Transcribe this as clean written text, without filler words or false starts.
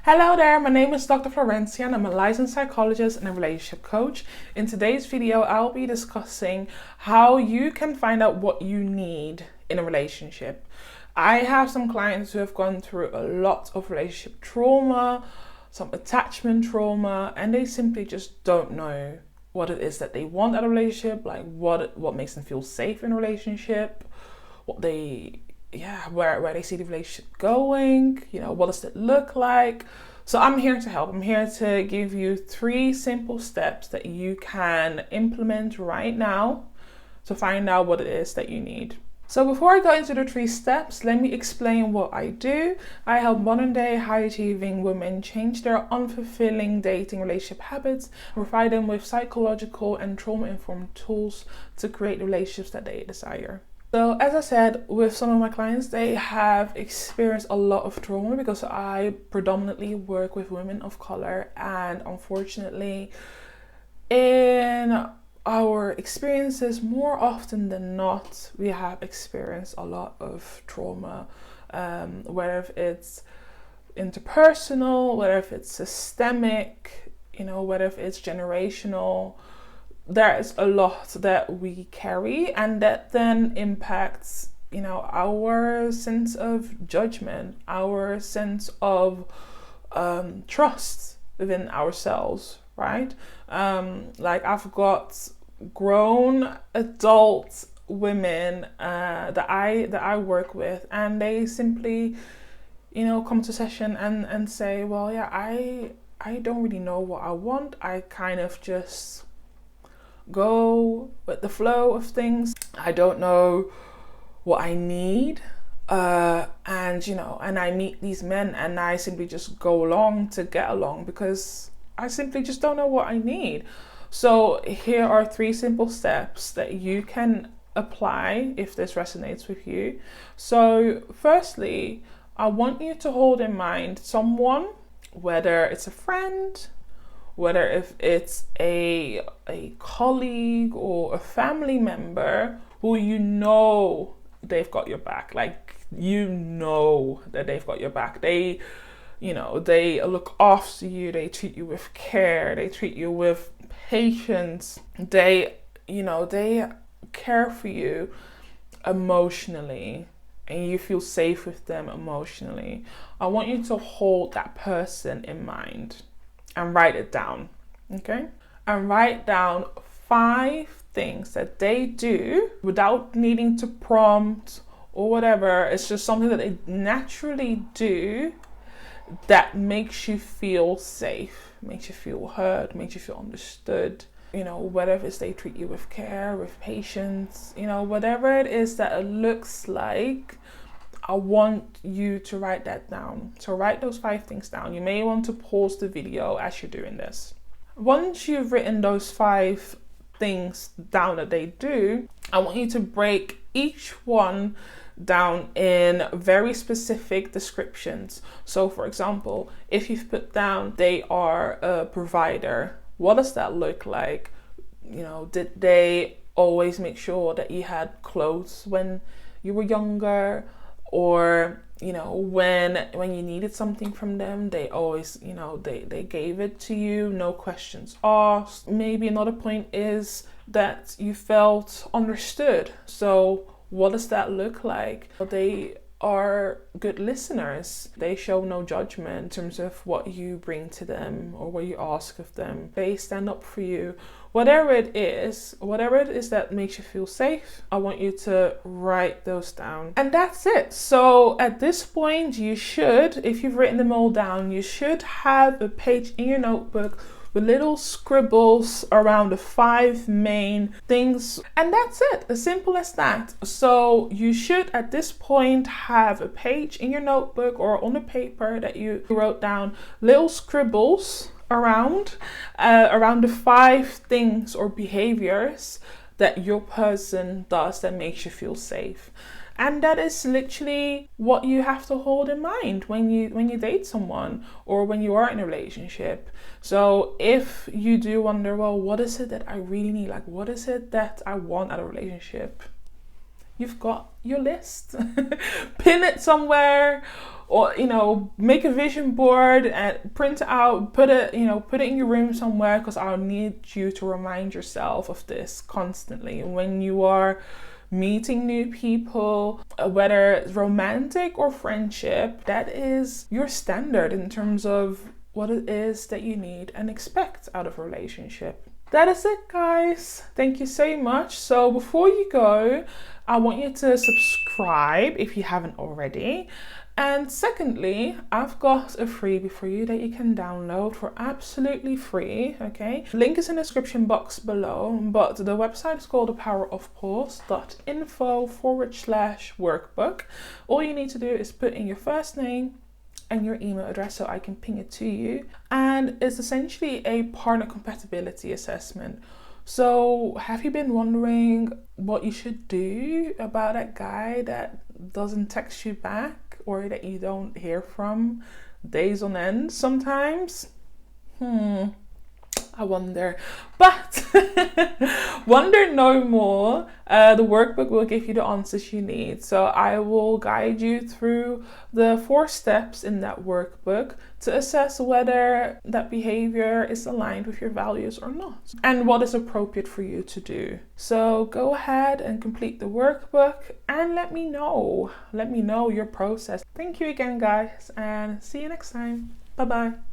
Hello there, my name is Dr. Florencia and I'm a licensed psychologist and a relationship coach. In today's video, I'll be discussing how you can find out what you need in a relationship. I have some clients who have gone through a lot of relationship trauma, some attachment trauma, and they simply just don't know what it is that they want out of a relationship, like what makes them feel safe in a relationship, where they see the relationship going, what does it look like? So I'm here to help. I'm here to give you 3 simple steps that you can implement right now to find out what it is that you need. So before I go into the 3 steps, let me explain what I do. I help modern day high achieving women change their unfulfilling dating relationship habits and provide them with psychological and trauma informed tools to create the relationships that they desire. So as I said, with some of my clients, they have experienced a lot of trauma because I predominantly work with women of color, and unfortunately in our experiences, more often than not, we have experienced a lot of trauma, whether it's interpersonal, whether if it's systemic, whether if it's generational. There is a lot that we carry, and that then impacts, our sense of judgment, our sense of trust within ourselves, right? Like I've got grown adult women that I work with, and they simply, come to session and say, well, yeah, I don't really know what I want. I kind of just go with the flow of things. I don't know what I need, and I meet these men and I simply just go along to get along because I simply just don't know what I need. So here are 3 simple steps that you can apply if this resonates with you. So firstly, I want you to hold in mind someone, whether it's a friend, whether if it's a colleague or a family member who they've got your back, like that they've got your back. They look after you, they treat you with care, they treat you with patience, they care for you emotionally, and you feel safe with them emotionally. I want you to hold that person in mind and write it down, okay? And write down 5 things that they do without needing to prompt or whatever. It's just something that they naturally do that makes you feel safe, makes you feel heard, makes you feel understood. Whether it's they treat you with care, with patience, whatever it is that it looks like, I want you to write that down. So write those 5 things down. You may want to pause the video as you're doing this. Once you've written those 5 things down that they do, I want you to break each one down in very specific descriptions. So for example, if you've put down they are a provider, what does that look like? Did they always make sure that you had clothes when you were younger? Or, when you needed something from them, they always, they gave it to you, no questions asked. Maybe another point is that you felt understood. So what does that look like? They are good listeners. They show no judgment in terms of what you bring to them or what you ask of them. They stand up for you. Whatever it is that makes you feel safe, I want you to write those down. And that's it. So at this point, you should, if you've written them all down, you should have a page in your notebook with little scribbles around the 5 main things. And that's it, as simple as that. So you should at this point have a page in your notebook or on the paper that you wrote down, little scribbles around the 5 things or behaviors that your person does that makes you feel safe. And that is literally what you have to hold in mind when you date someone or when you are in a relationship. So if you do wonder, well, what is it that I really need? Like, what is it that I want out of a relationship? you've got your list. Pin it somewhere, or make a vision board and print it out, put it in your room somewhere, because I'll need you to remind yourself of this constantly when you are meeting new people, whether it's romantic or friendship. That is your standard in terms of what it is that you need and expect out of a relationship. That is it, guys. Thank you so much. So before you go, I want you to subscribe if you haven't already. And secondly, I've got a freebie for you that you can download for absolutely free, okay? Link is in the description box below, but the website is called thepowerofpause.info/workbook. All you need to do is put in your first name and your email address so I can ping it to you. And it's essentially a partner compatibility assessment. So have you been wondering what you should do about that guy that doesn't text you back, or that you don't hear from days on end sometimes? I wonder. But wonder no more. The workbook will give you the answers you need. So I will guide you through the 4 steps in that workbook to assess whether that behavior is aligned with your values or not, and what is appropriate for you to do. So go ahead and complete the workbook and let me know your process. Thank you again, guys, and see you next time. Bye-bye.